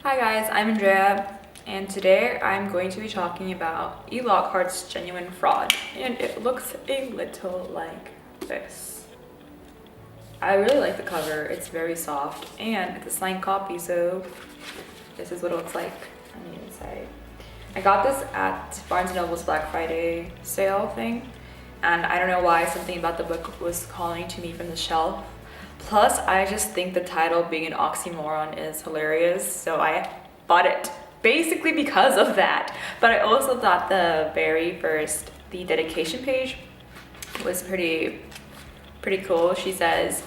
Hi guys, I'm Andrea, and today I'm going to be talking about E.Lockhart's Genuine Fraud, and it looks a little like this. I really like the cover, it's very soft, and it's a signed copy, so this is what it looks like on the inside. I got this at Barnes & Noble's Black Friday sale thing, and I don't know why something about the book was calling to me from the shelf. Plus, I just think the title being an oxymoron is hilarious, so I bought it basically because of that. But I also thought the dedication page was pretty cool. She says,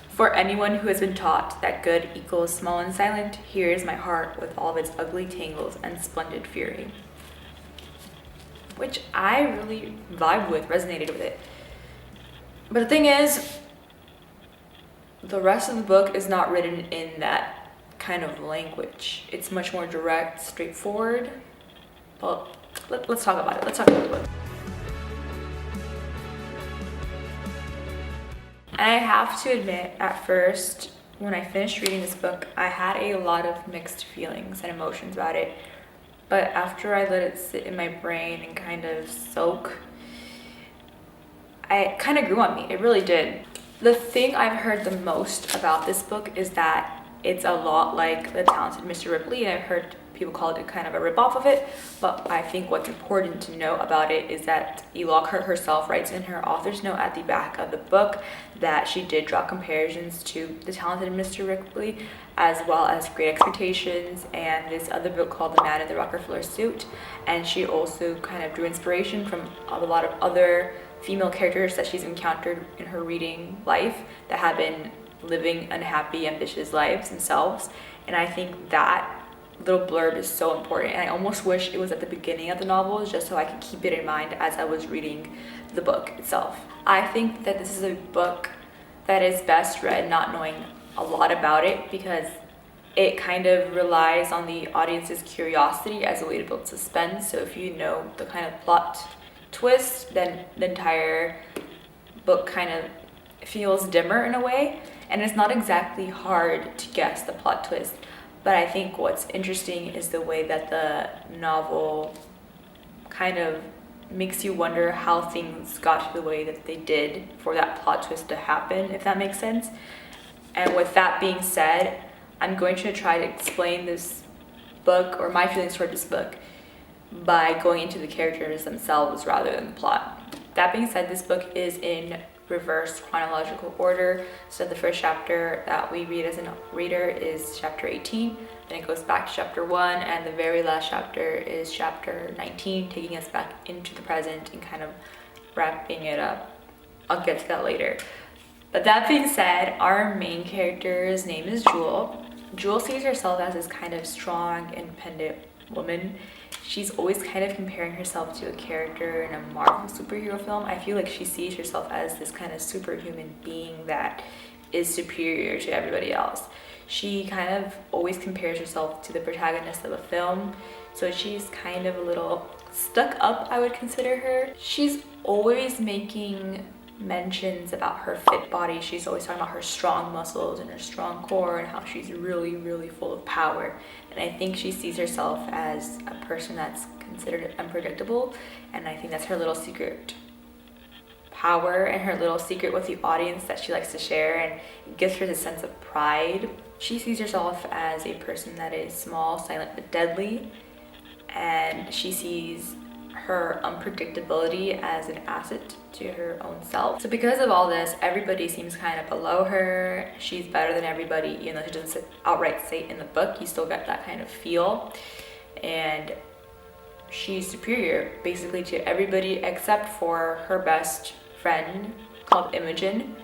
"For anyone who has been taught that good equals small and silent, here is my heart with all of its ugly tangles and splendid fury." Which I really vibed with, resonated with it. But the thing is, the rest of the book is not written in that kind of language. It's much more direct, straightforward. Well, let's talk about it. Let's talk about the book. And I have to admit, at first, when I finished reading this book, I had a lot of mixed feelings and emotions about it. But after I let it sit in my brain and kind of soak, it kind of grew on me. It really did. The thing I've heard the most about this book is that it's a lot like The Talented Mr. Ripley, and I've heard people call it kind of a ripoff of it, but I think what's important to know about it is that E.Lockhart herself writes in her author's note at the back of the book that she did draw comparisons to The Talented Mr. Ripley, as well as Great Expectations and this other book called The Man in the Rockefeller Suit, and she also kind of drew inspiration from a lot of other female characters that she's encountered in her reading life that have been living unhappy, ambitious lives themselves. And I think that little blurb is so important, and I almost wish it was at the beginning of the novel just so I could keep it in mind as I was reading the book itself. I think that this is a book that is best read not knowing a lot about it, because it kind of relies on the audience's curiosity as a way to build suspense. So if you know the kind of plot twist, then the entire book kind of feels dimmer in a way, and it's not exactly hard to guess the plot twist. But I think what's interesting is the way that the novel kind of makes you wonder how things got to the way that they did for that plot twist to happen, if that makes sense. And with that being said, I'm going to try to explain this book, or my feelings toward this book, by going into the characters themselves rather than the plot. That being said, this book is in reverse chronological order. So the first chapter that we read as a reader is chapter 18, then it goes back to chapter 1, and the very last chapter is chapter 19, taking us back into the present and kind of wrapping it up. I'll get to that later. But that being said, our main character's name is Jewel. Jewel sees herself as this kind of strong, independent woman. She's always kind of comparing herself to a character in a Marvel superhero film. I feel like she sees herself as this kind of superhuman being that is superior to everybody else. She kind of always compares herself to the protagonist of a film, so she's kind of a little stuck up, I would consider her. She's always making mentions about her fit body. She's always talking about her strong muscles and her strong core and how she's really full of power. And I think she sees herself as a person that's considered unpredictable, and I think that's her little secret power and her little secret with the audience that she likes to share, and it gives her this sense of pride. She sees herself as a person that is small, silent, but deadly, and she sees her unpredictability as an asset to her own self. So because of all this, everybody seems kind of below her. She's better than everybody, even though she doesn't outright say it in the book. You still get that kind of feel. And she's superior basically to everybody except for her best friend called Imogen,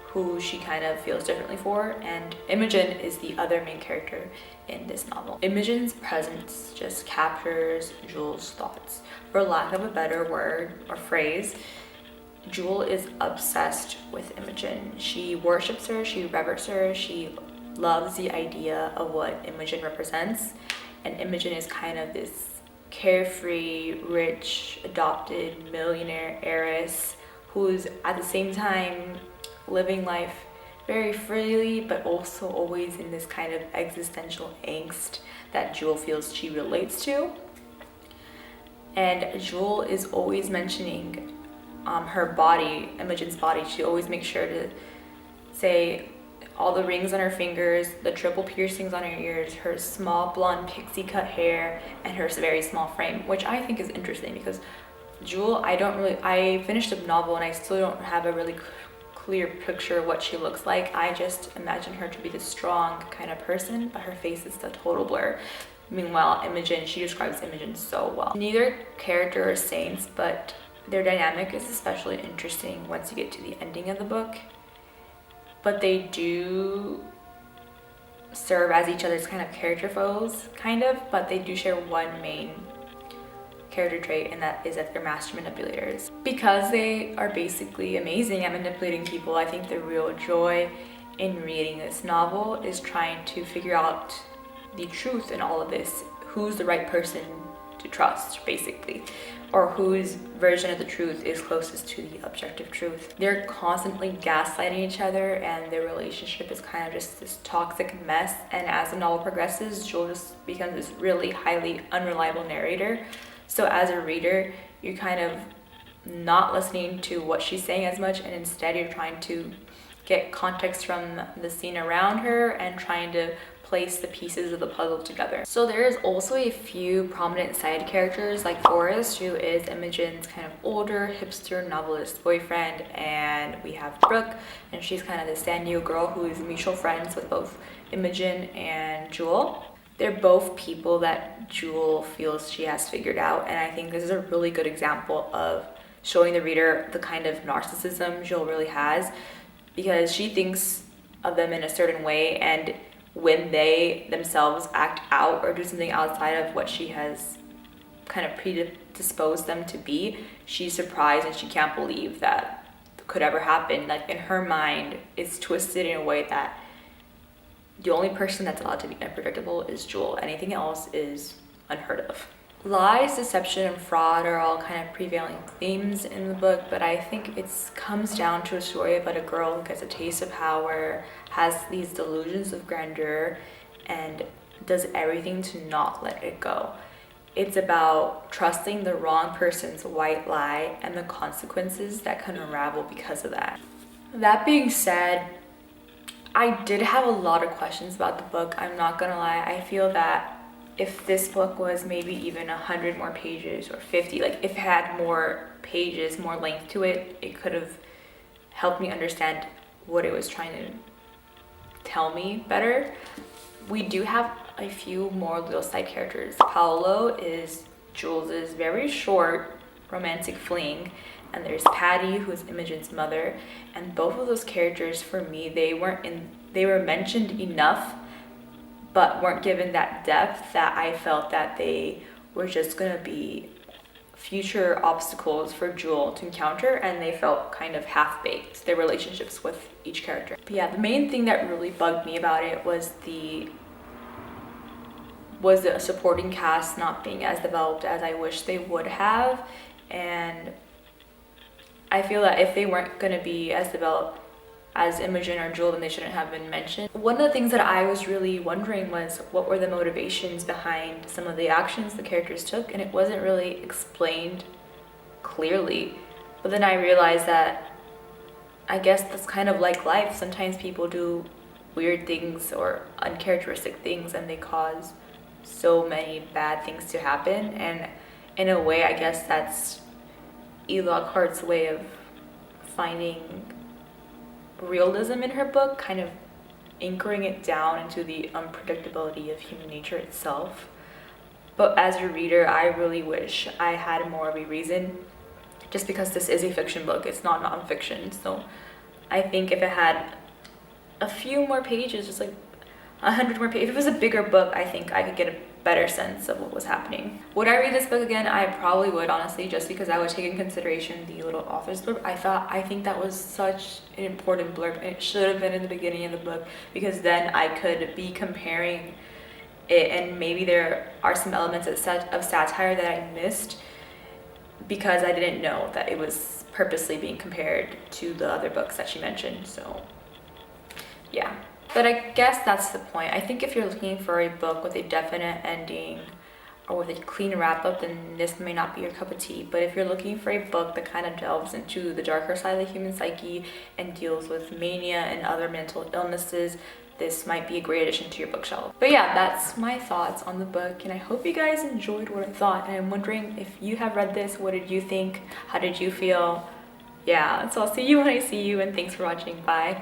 who she kind of feels differently for, and Imogen is the other main character in this novel. Imogen's presence just captures Jewel's thoughts. For lack of a better word or phrase, Jewel is obsessed with Imogen. She worships her, she reveres her, she loves the idea of what Imogen represents, and Imogen is kind of this carefree, rich, adopted millionaire heiress who's at the same time living life very freely, but also always in this kind of existential angst that Jewel feels she relates to. And Jewel is always mentioning her body, Imogen's body. She always makes sure to say all the rings on her fingers, the triple piercings on her ears, her small blonde pixie cut hair, and her very small frame, which I think is interesting because Jewel, I finished the novel and I still don't have a really clear picture of what she looks like. I just imagine her to be this strong kind of person, but her face is a total blur. Meanwhile, Imogen, she describes Imogen so well. Neither character are saints, but their dynamic is especially interesting once you get to the ending of the book. But they do serve as each other's kind of character foes, but they do share one main character trait, and that is that they're master manipulators. Because they are basically amazing at manipulating people, I think the real joy in reading this novel is trying to figure out the truth in all of this. Who's the right person to trust, basically, or whose version of the truth is closest to the objective truth. They're constantly gaslighting each other, and their relationship is kind of just this toxic mess. And as the novel progresses, Jewel just becomes this really highly unreliable narrator. So as a reader, you're kind of not listening to what she's saying as much, and instead you're trying to get context from the scene around her and trying to place the pieces of the puzzle together. So there's also a few prominent side characters like Forrest, who is Imogen's kind of older hipster novelist boyfriend, and we have Brooke, and she's kind of the San Diego girl who is mutual friends with both Imogen and Jewel. They're both people that Jewel feels she has figured out, and I think this is a really good example of showing the reader the kind of narcissism Jewel really has, because she thinks of them in a certain way, and when they themselves act out or do something outside of what she has kind of predisposed them to be, she's surprised and she can't believe that could ever happen. Like, in her mind, it's twisted in a way that the only person that's allowed to be unpredictable is Jewel. Anything else is unheard of. Lies, deception, and fraud are all kind of prevailing themes in the book, but I think it comes down to a story about a girl who gets a taste of power, has these delusions of grandeur, and does everything to not let it go. It's about trusting the wrong person's white lie and the consequences that can unravel because of that. That being said, I did have a lot of questions about the book. I'm not gonna lie. I feel that if this book was maybe even 100 more pages or 50, like if it had more pages, more length to it, it could have helped me understand what it was trying to tell me better. We do have a few more little side characters. Paolo is Jules's very short romantic fling, and there's Patty, who's Imogen's mother, and both of those characters, for me, they were mentioned enough but weren't given that depth that I felt that they were just gonna be future obstacles for Jewel to encounter, and they felt kind of half-baked, their relationships with each character. But yeah, the main thing that really bugged me about it was the supporting cast not being as developed as I wish they would have, and I feel that if they weren't gonna be as developed as Imogen or Jewel, then they shouldn't have been mentioned. One of the things that I was really wondering was what were the motivations behind some of the actions the characters took, and it wasn't really explained clearly. But then I realized that I guess that's kind of like life. Sometimes people do weird things or uncharacteristic things, and they cause so many bad things to happen. And in a way, I guess that's E.Lockhart's way of finding realism in her book, kind of anchoring it down into the unpredictability of human nature itself. But as a reader, I really wish I had more of a reason, just because this is a fiction book, it's not nonfiction. So I think if it had a few more pages, just like 100 more pages, if it was a bigger book, I think I could get a better sense of what was happening. Would I read this book again? I probably would, honestly, just because I would take in consideration the little author's blurb. I think that was such an important blurb, and it should have been in the beginning of the book, because then I could be comparing it, and maybe there are some elements of satire that I missed because I didn't know that it was purposely being compared to the other books that she mentioned. So yeah, But I guess that's the point. I think if you're looking for a book with a definite ending or with a clean wrap up, then this may not be your cup of tea. But if you're looking for a book that kind of delves into the darker side of the human psyche and deals with mania and other mental illnesses, this might be a great addition to your bookshelf. But yeah, that's my thoughts on the book, and I hope you guys enjoyed what I thought. And I'm wondering if you have read this, what did you think? How did you feel? Yeah, so I'll see you when I see you, and thanks for watching. Bye.